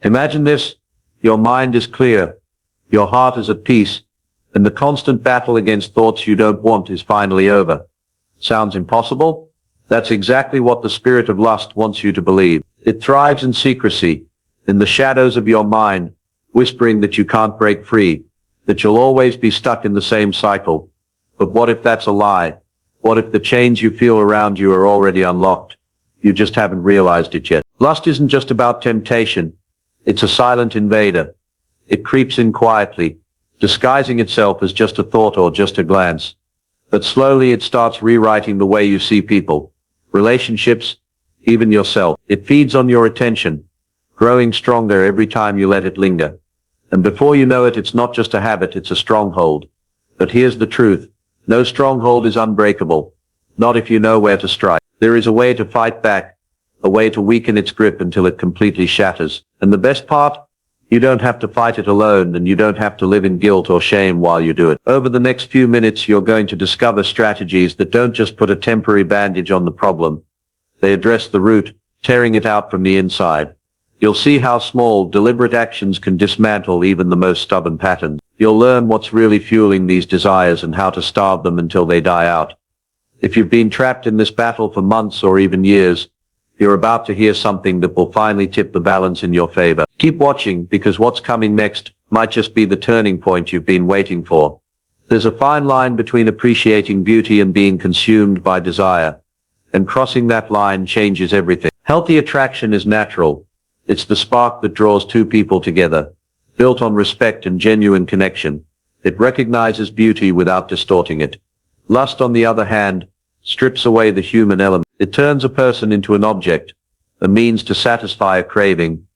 Imagine this: your mind is clear, your heart is at peace, and the constant battle against thoughts you don't want is finally over. Sounds impossible? That's exactly what the spirit of lust wants you to believe. It thrives in secrecy, in the shadows of your mind, whispering that you can't break free, that you'll always be stuck in the same cycle. But what if that's a lie? What if the chains you feel around you are already unlocked? You just haven't realized it yet. Lust isn't just about temptation. It's a silent invader. It creeps in quietly, disguising itself as just a thought or just a glance. But slowly it starts rewriting the way you see people, relationships, even yourself. It feeds on your attention, growing stronger every time you let it linger. And before you know it, it's not just a habit, it's a stronghold. But here's the truth. No stronghold is unbreakable. Not if you know where to strike. There is a way to fight back, a way to weaken its grip until it completely shatters. And the best part? You don't have to fight it alone, and you don't have to live in guilt or shame while you do it. Over the next few minutes, you're going to discover strategies that don't just put a temporary bandage on the problem. They address the root, tearing it out from the inside. You'll see how small, deliberate actions can dismantle even the most stubborn patterns. You'll learn what's really fueling these desires and how to starve them until they die out. If you've been trapped in this battle for months or even years, you're about to hear something that will finally tip the balance in your favor. Keep watching, because what's coming next might just be the turning point you've been waiting for. There's a fine line between appreciating beauty and being consumed by desire, and crossing that line changes everything. Healthy attraction is natural. It's the spark that draws two people together, built on respect and genuine connection. It recognizes beauty without distorting it. Lust, on the other hand, strips away the human element. It turns a person into an object, a means to satisfy a craving,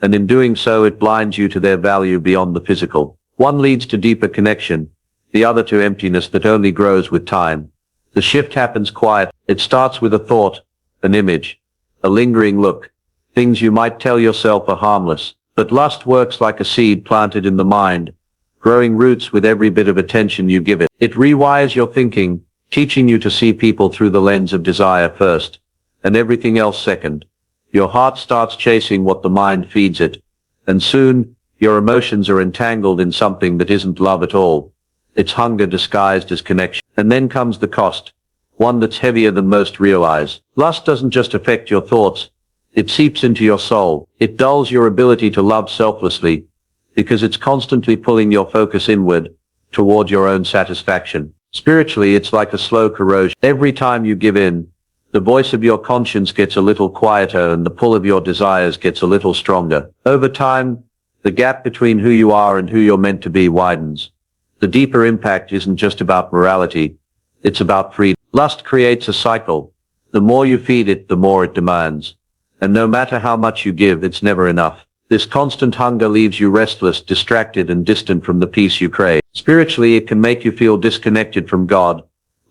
and in doing so it blinds you to their value beyond the physical. One leads to deeper connection, the other to emptiness that only grows with time. The shift happens quiet. It starts with a thought, an image, a lingering look. Things you might tell yourself are harmless, but lust works like a seed planted in the mind, growing roots with every bit of attention you give it. It rewires your thinking, teaching you to see people through the lens of desire first, and everything else second. Your heart starts chasing what the mind feeds it, and soon, your emotions are entangled in something that isn't love at all. It's hunger disguised as connection. And then comes the cost, one that's heavier than most realize. Lust doesn't just affect your thoughts, it seeps into your soul. It dulls your ability to love selflessly, because it's constantly pulling your focus inward, toward your own satisfaction. Spiritually, it's like a slow corrosion. Every time you give in, the voice of your conscience gets a little quieter and the pull of your desires gets a little stronger. Over time, the gap between who you are and who you're meant to be widens. The deeper impact isn't just about morality, it's about freedom. Lust creates a cycle. The more you feed it, the more it demands. And no matter how much you give, it's never enough. This constant hunger leaves you restless, distracted, and distant from the peace you crave. Spiritually, it can make you feel disconnected from God,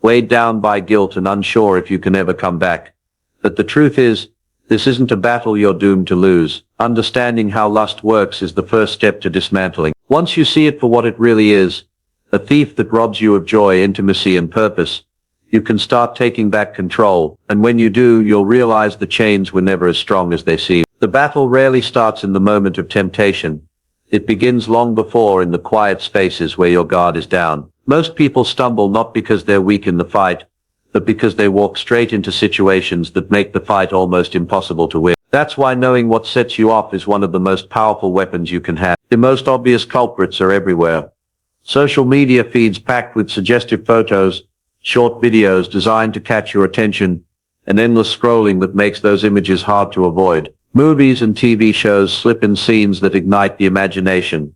weighed down by guilt and unsure if you can ever come back. But the truth is, this isn't a battle you're doomed to lose. Understanding how lust works is the first step to dismantling. Once you see it for what it really is, a thief that robs you of joy, intimacy, and purpose, you can start taking back control. And when you do, you'll realize the chains were never as strong as they seem. The battle rarely starts in the moment of temptation. It begins long before, in the quiet spaces where your guard is down. Most people stumble not because they're weak in the fight, but because they walk straight into situations that make the fight almost impossible to win. That's why knowing what sets you off is one of the most powerful weapons you can have. The most obvious culprits are everywhere. Social media feeds packed with suggestive photos, short videos designed to catch your attention, and endless scrolling that makes those images hard to avoid. Movies and TV shows slip in scenes that ignite the imagination.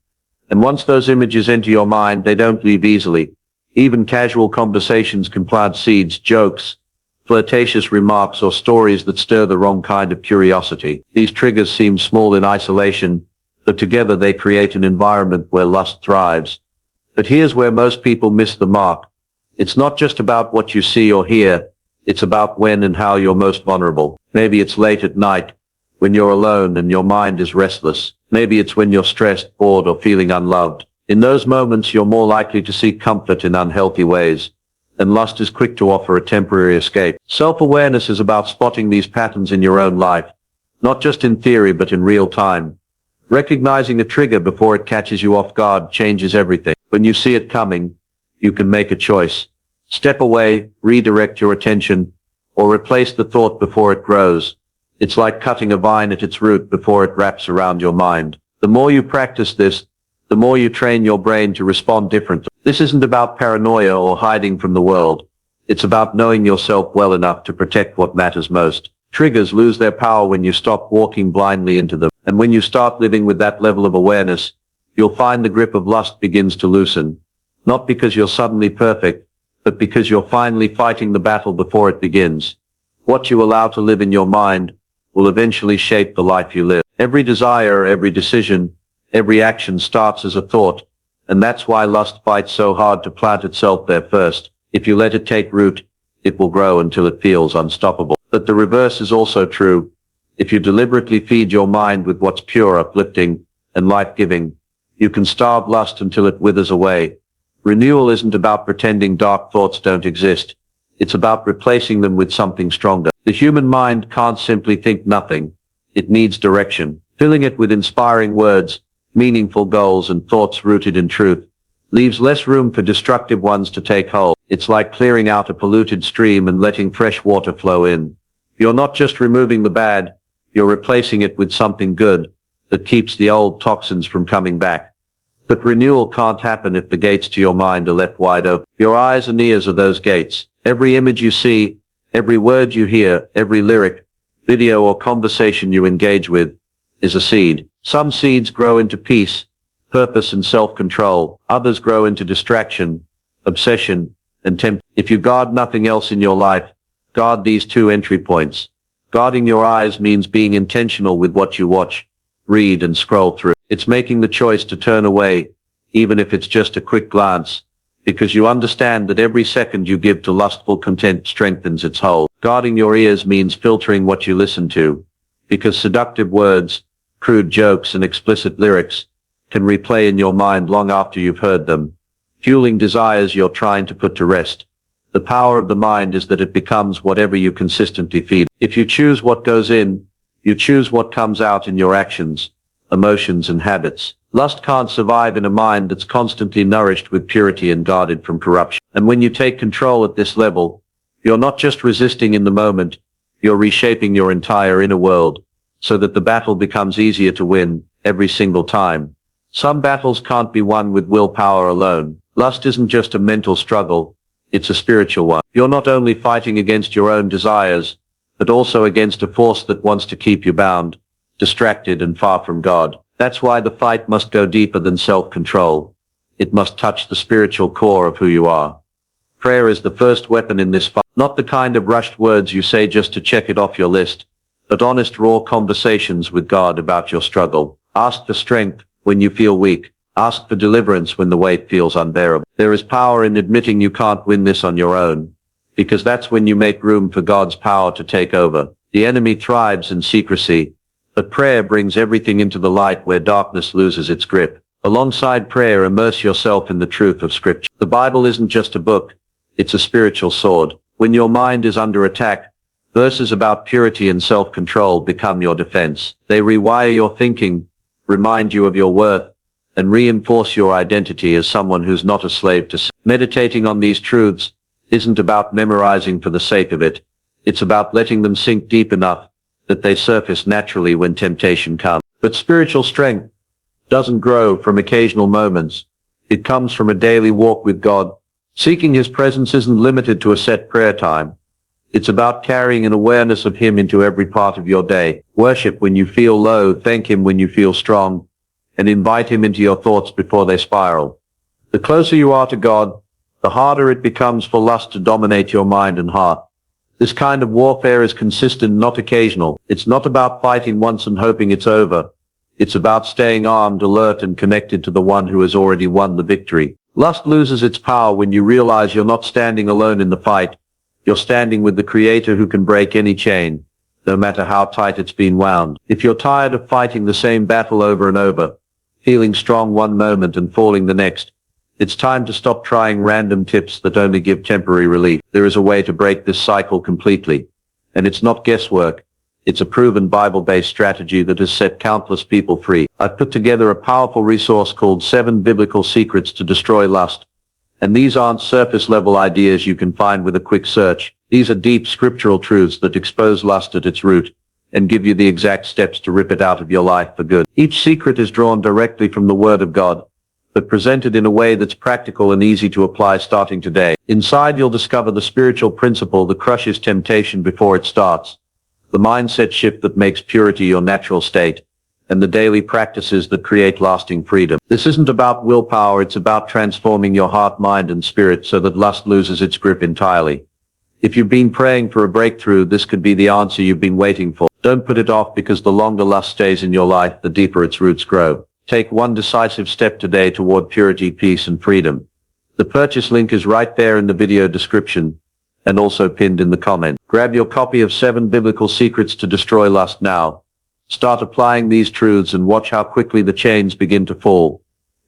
And once those images enter your mind, they don't leave easily. Even casual conversations can plant seeds, jokes, flirtatious remarks, or stories that stir the wrong kind of curiosity. These triggers seem small in isolation, but together they create an environment where lust thrives. But here's where most people miss the mark. It's not just about what you see or hear, it's about when and how you're most vulnerable. Maybe it's late at night, when you're alone and your mind is restless. Maybe it's when you're stressed, bored, or feeling unloved. In those moments, you're more likely to seek comfort in unhealthy ways, and lust is quick to offer a temporary escape. Self-awareness is about spotting these patterns in your own life, not just in theory but in real time. Recognizing a trigger before it catches you off guard changes everything. When you see it coming, you can make a choice. Step away, redirect your attention, or replace the thought before it grows. It's like cutting a vine at its root before it wraps around your mind. The more you practice this, the more you train your brain to respond differently. This isn't about paranoia or hiding from the world. It's about knowing yourself well enough to protect what matters most. Triggers lose their power when you stop walking blindly into them. And when you start living with that level of awareness, you'll find the grip of lust begins to loosen. Not because you're suddenly perfect, but because you're finally fighting the battle before it begins. What you allow to live in your mind will eventually shape the life you live. Every desire, every decision, every action starts as a thought, and that's why lust fights so hard to plant itself there first. If you let it take root, it will grow until it feels unstoppable. But the reverse is also true. If you deliberately feed your mind with what's pure, uplifting, and life-giving, you can starve lust until it withers away. Renewal isn't about pretending dark thoughts don't exist. It's about replacing them with something stronger. The human mind can't simply think nothing. It needs direction. Filling it with inspiring words, meaningful goals, and thoughts rooted in truth leaves less room for destructive ones to take hold. It's like clearing out a polluted stream and letting fresh water flow in. You're not just removing the bad, you're replacing it with something good that keeps the old toxins from coming back. But renewal can't happen if the gates to your mind are left wide open. Your eyes and ears are those gates. Every image you see, every word you hear, every lyric, video or conversation you engage with is a seed. Some seeds grow into peace, purpose and self-control. Others grow into distraction, obsession, and temptation. If you guard nothing else in your life, guard these two entry points. Guarding your eyes means being intentional with what you watch, read, and scroll through. It's making the choice to turn away, even if it's just a quick glance, because you understand that every second you give to lustful content strengthens its hold. Guarding your ears means filtering what you listen to, because seductive words, crude jokes, and explicit lyrics can replay in your mind long after you've heard them, fueling desires you're trying to put to rest. The power of the mind is that it becomes whatever you consistently feed. If you choose what goes in, you choose what comes out in your actions, emotions, and habits. Lust can't survive in a mind that's constantly nourished with purity and guarded from corruption. And when you take control at this level, you're not just resisting in the moment, you're reshaping your entire inner world, so that the battle becomes easier to win every single time. Some battles can't be won with willpower alone. Lust isn't just a mental struggle, it's a spiritual one. You're not only fighting against your own desires, but also against a force that wants to keep you bound, distracted, and far from God. That's why the fight must go deeper than self-control. It must touch the spiritual core of who you are. Prayer is the first weapon in this fight. Not the kind of rushed words you say just to check it off your list, but honest, raw conversations with God about your struggle. Ask for strength when you feel weak. Ask for deliverance when the weight feels unbearable. There is power in admitting you can't win this on your own, because that's when you make room for God's power to take over. The enemy thrives in secrecy, but prayer brings everything into the light where darkness loses its grip. Alongside prayer, immerse yourself in the truth of Scripture. The Bible isn't just a book, it's a spiritual sword. When your mind is under attack, verses about purity and self-control become your defense. They rewire your thinking, remind you of your worth, and reinforce your identity as someone who's not a slave to sin. Meditating on these truths isn't about memorizing for the sake of it. It's about letting them sink deep enough that they surface naturally when temptation comes. But spiritual strength doesn't grow from occasional moments. It comes from a daily walk with God. Seeking His presence isn't limited to a set prayer time. It's about carrying an awareness of Him into every part of your day. Worship when you feel low, thank Him when you feel strong, and invite Him into your thoughts before they spiral. The closer you are to God, the harder it becomes for lust to dominate your mind and heart. This kind of warfare is consistent, not occasional. It's not about fighting once and hoping it's over. It's about staying armed, alert, and connected to the one who has already won the victory. Lust loses its power when you realize you're not standing alone in the fight. You're standing with the Creator who can break any chain, no matter how tight it's been wound. If you're tired of fighting the same battle over and over, feeling strong one moment and falling the next, it's time to stop trying random tips that only give temporary relief. There is a way to break this cycle completely, and it's not guesswork. It's a proven Bible-based strategy that has set countless people free. I've put together a powerful resource called 7 Biblical Secrets to Destroy Lust. And these aren't surface-level ideas you can find with a quick search. These are deep scriptural truths that expose lust at its root and give you the exact steps to rip it out of your life for good. Each secret is drawn directly from the Word of God, but presented in a way that's practical and easy to apply starting today. Inside you'll discover the spiritual principle that crushes temptation before it starts, the mindset shift that makes purity your natural state, and the daily practices that create lasting freedom. This isn't about willpower, it's about transforming your heart, mind, and spirit so that lust loses its grip entirely. If you've been praying for a breakthrough, this could be the answer you've been waiting for. Don't put it off, because the longer lust stays in your life, the deeper its roots grow. Take one decisive step today toward purity, peace, and freedom. The purchase link is right there in the video description and also pinned in the comment. Grab your copy of 7 Biblical Secrets to Destroy Lust now. Start applying these truths and watch how quickly the chains begin to fall.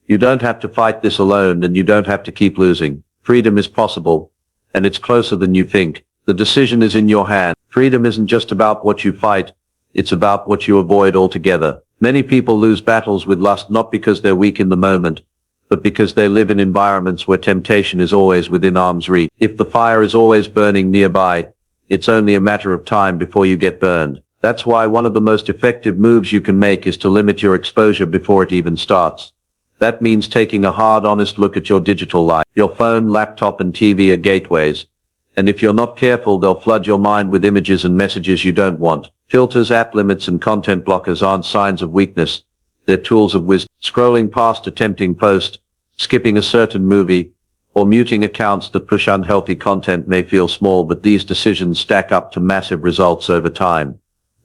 You don't have to fight this alone, and you don't have to keep losing. Freedom is possible, and it's closer than you think. The decision is in your hand. Freedom isn't just about what you fight, it's about what you avoid altogether. Many people lose battles with lust not because they're weak in the moment, but because they live in environments where temptation is always within arm's reach. If the fire is always burning nearby, it's only a matter of time before you get burned. That's why one of the most effective moves you can make is to limit your exposure before it even starts. That means taking a hard, honest look at your digital life. Your phone, laptop, and TV are gateways. And if you're not careful, they'll flood your mind with images and messages you don't want. Filters, app limits, and content blockers aren't signs of weakness. They're tools of wisdom. Scrolling past a tempting post, skipping a certain movie, or muting accounts that push unhealthy content may feel small, but these decisions stack up to massive results over time.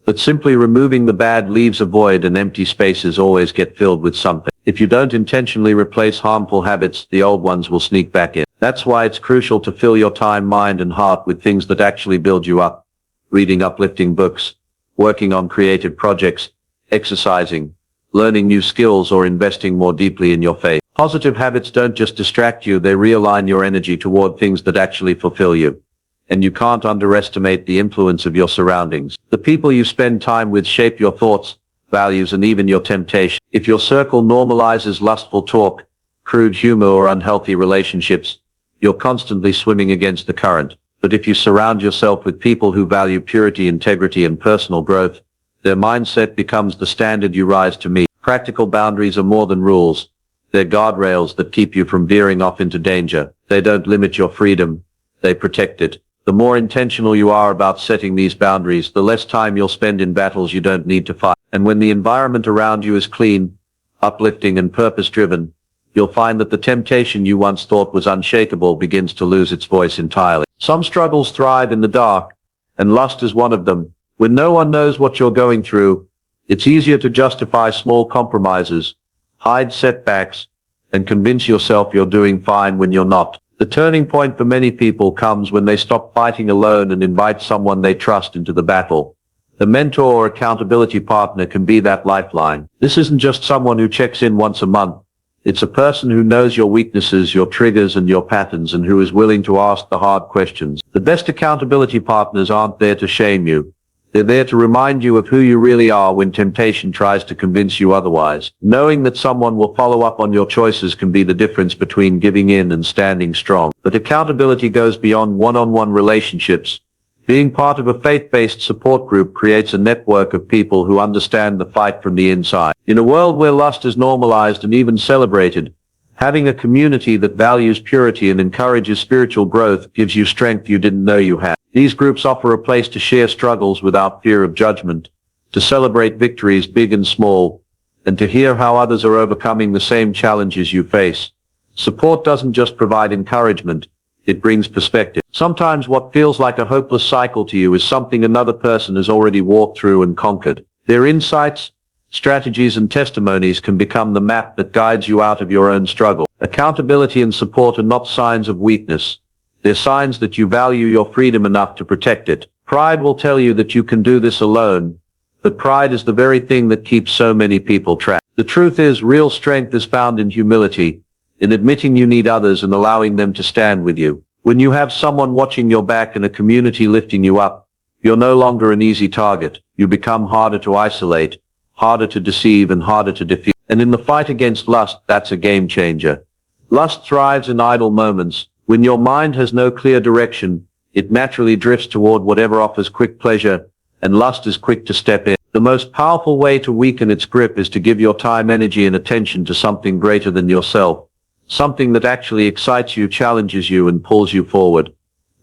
But simply removing the bad leaves a void, and empty spaces always get filled with something. If you don't intentionally replace harmful habits, the old ones will sneak back in. That's why it's crucial to fill your time, mind, and heart with things that actually build you up. Reading uplifting books, working on creative projects, exercising, learning new skills, or investing more deeply in your faith. Positive habits don't just distract you, they realign your energy toward things that actually fulfill you. And you can't underestimate the influence of your surroundings. The people you spend time with shape your thoughts, values, and even your temptation. If your circle normalizes lustful talk, crude humor, or unhealthy relationships, you're constantly swimming against the current. But if you surround yourself with people who value purity, integrity, and personal growth, their mindset becomes the standard you rise to meet. Practical boundaries are more than rules. They're guardrails that keep you from veering off into danger. They don't limit your freedom, they protect it. The more intentional you are about setting these boundaries, the less time you'll spend in battles you don't need to fight. And when the environment around you is clean, uplifting, and purpose-driven, you'll find that the temptation you once thought was unshakable begins to lose its voice entirely. Some struggles thrive in the dark, and lust is one of them. When no one knows what you're going through, it's easier to justify small compromises, hide setbacks, and convince yourself you're doing fine when you're not. The turning point for many people comes when they stop fighting alone and invite someone they trust into the battle. A mentor or accountability partner can be that lifeline. This isn't just someone who checks in once a month. It's a person who knows your weaknesses, your triggers, and your patterns, and who is willing to ask the hard questions. The best accountability partners aren't there to shame you. They're there to remind you of who you really are when temptation tries to convince you otherwise. Knowing that someone will follow up on your choices can be the difference between giving in and standing strong. But accountability goes beyond one-on-one relationships. Being part of a faith-based support group creates a network of people who understand the fight from the inside. In a world where lust is normalized and even celebrated, having a community that values purity and encourages spiritual growth gives you strength you didn't know you had. These groups offer a place to share struggles without fear of judgment, to celebrate victories big and small, and to hear how others are overcoming the same challenges you face. Support doesn't just provide encouragement, it brings perspective. Sometimes what feels like a hopeless cycle to you is something another person has already walked through and conquered. Their insights, strategies, and testimonies can become the map that guides you out of your own struggle. Accountability and support are not signs of weakness. They're signs that you value your freedom enough to protect it. Pride will tell you that you can do this alone, but pride is the very thing that keeps so many people trapped. The truth is, real strength is found in humility, in admitting you need others and allowing them to stand with you. When you have someone watching your back and a community lifting you up, You're no longer an easy target. You become harder to isolate, harder to deceive, and harder to defeat. And in the fight against lust, that's a game changer. Lust thrives in idle moments. When your mind has no clear direction, it naturally drifts toward whatever offers quick pleasure, and lust is quick to step in. The most powerful way to weaken its grip is to give your time, energy, and attention to something greater than yourself. Something that actually excites you, challenges you, and pulls you forward.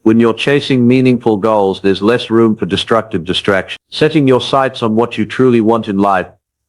When you're chasing meaningful goals, there's less room for destructive distraction. Setting your sights on what you truly want in life,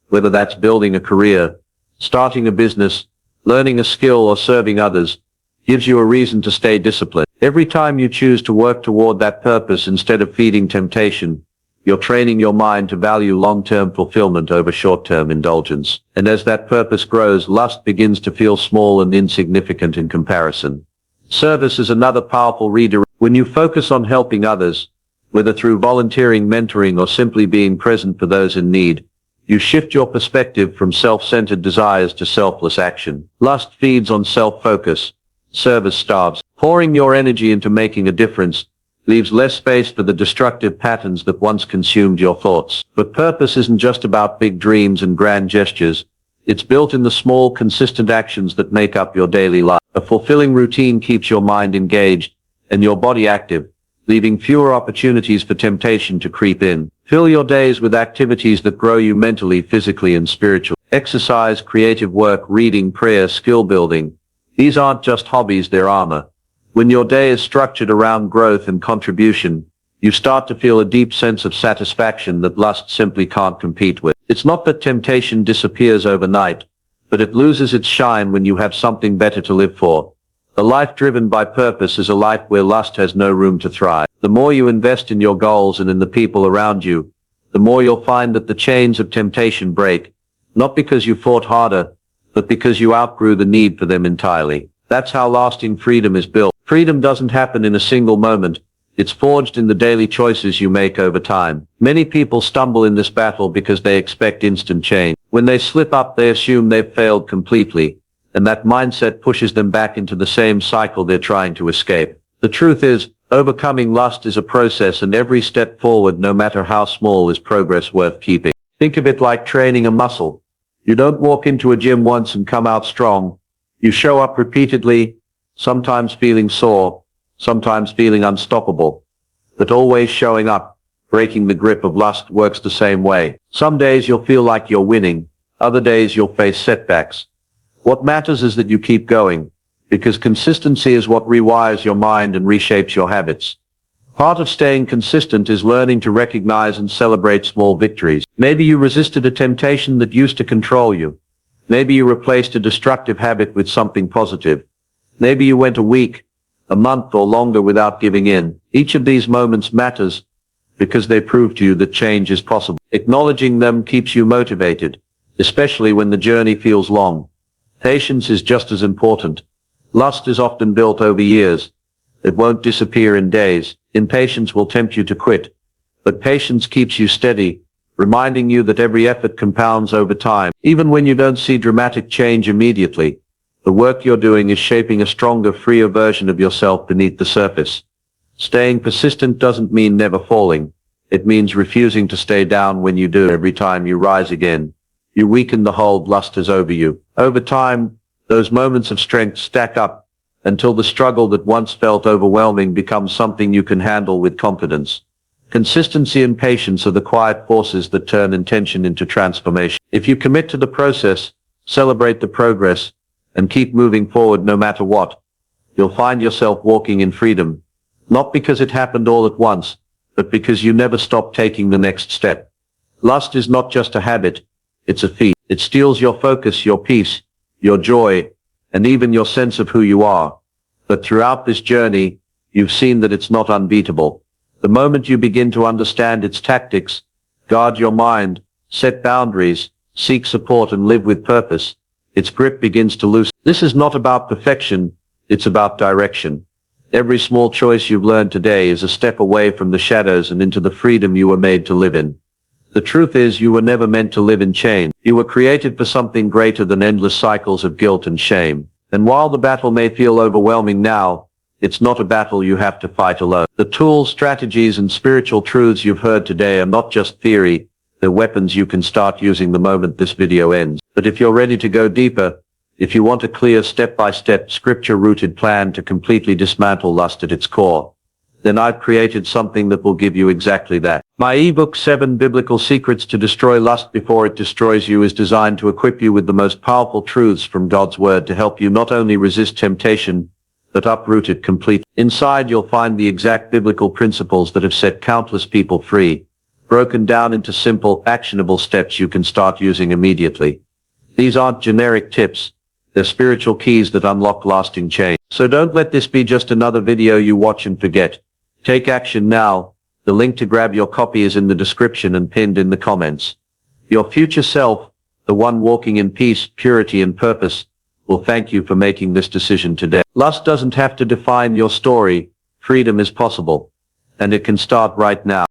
whether that's building a career, starting a business, learning a skill, or serving others, gives you a reason to stay disciplined. Every time you choose to work toward that purpose instead of feeding temptation, you're training your mind to value long-term fulfillment over short-term indulgence. And as that purpose grows, lust begins to feel small and insignificant in comparison. Service is another powerful redirect. When you focus on helping others, whether through volunteering, mentoring, or simply being present for those in need, you shift your perspective from self-centered desires to selfless action. Lust feeds on self-focus. Service starves. Pouring your energy into making a difference leaves less space for the destructive patterns that once consumed your thoughts. But purpose isn't just about big dreams and grand gestures. It's built in the small, consistent actions that make up your daily life. A fulfilling routine keeps your mind engaged and your body active, leaving fewer opportunities for temptation to creep in. Fill your days with activities that grow you mentally, physically, and spiritually. Exercise, creative work, reading, prayer, skill building. These aren't just hobbies, they're armor. When your day is structured around growth and contribution, you start to feel a deep sense of satisfaction that lust simply can't compete with. It's not that temptation disappears overnight, but it loses its shine when you have something better to live for. A life driven by purpose is a life where lust has no room to thrive. The more you invest in your goals and in the people around you, the more you'll find that the chains of temptation break, not because you fought harder, but because you outgrew the need for them entirely. That's how lasting freedom is built. Freedom doesn't happen in a single moment. It's forged in the daily choices you make over time. Many people stumble in this battle because they expect instant change. When they slip up, they assume they've failed completely, and that mindset pushes them back into the same cycle they're trying to escape. The truth is, overcoming lust is a process, and every step forward, no matter how small, is progress worth keeping. Think of it like training a muscle. You don't walk into a gym once and come out strong. You show up repeatedly, sometimes feeling sore, sometimes feeling unstoppable, but always showing up. Breaking the grip of lust works the same way. Some days you'll feel like you're winning, other days you'll face setbacks. What matters is that you keep going, because consistency is what rewires your mind and reshapes your habits. Part of staying consistent is learning to recognize and celebrate small victories. Maybe you resisted a temptation that used to control you. Maybe you replaced a destructive habit with something positive. Maybe you went a week, a month, or longer without giving in. Each of these moments matters because they prove to you that change is possible. Acknowledging them keeps you motivated, especially when the journey feels long. Patience is just as important. Lust is often built over years. It won't disappear in days. Impatience will tempt you to quit, but patience keeps you steady, reminding you that every effort compounds over time. Even when you don't see dramatic change immediately, the work you're doing is shaping a stronger, freer version of yourself beneath the surface. Staying persistent doesn't mean never falling. It means refusing to stay down when you do. Every time you rise again, you weaken the hold lust has over you. Over time, those moments of strength stack up until the struggle that once felt overwhelming becomes something you can handle with confidence. Consistency and patience are the quiet forces that turn intention into transformation. If you commit to the process, celebrate the progress, and keep moving forward no matter what, you'll find yourself walking in freedom, not because it happened all at once, but because you never stopped taking the next step. Lust is not just a habit, it's a thief. It steals your focus, your peace, your joy, and even your sense of who you are. But throughout this journey, you've seen that it's not unbeatable. The moment you begin to understand its tactics, guard your mind, set boundaries, seek support, and live with purpose, its grip begins to loosen. This is not about perfection, it's about direction. Every small choice you've learned today is a step away from the shadows and into the freedom you were made to live in. The truth is, you were never meant to live in chains. You were created for something greater than endless cycles of guilt and shame. And while the battle may feel overwhelming now, It's not a battle you have to fight alone. The tools, strategies, and spiritual truths you've heard today are not just theory. They're weapons you can start using the moment this video ends. But if you're ready to go deeper, if you want a clear step-by-step scripture-rooted plan to completely dismantle lust at its core, then I've created something that will give you exactly that. My ebook 7 Biblical Secrets to Destroy Lust Before It Destroys You is designed to equip you with the most powerful truths from God's Word to help you not only resist temptation, but uproot it completely. Inside you'll find the exact biblical principles that have set countless people free, broken down into simple, actionable steps you can start using immediately. These aren't generic tips. They're spiritual keys that unlock lasting change. So don't let this be just another video you watch and forget. Take action now. The link to grab your copy is in the description and pinned in the comments. Your future self, the one walking in peace, purity, and purpose, will thank you for making this decision today. Lust doesn't have to define your story. Freedom is possible. And it can start right now.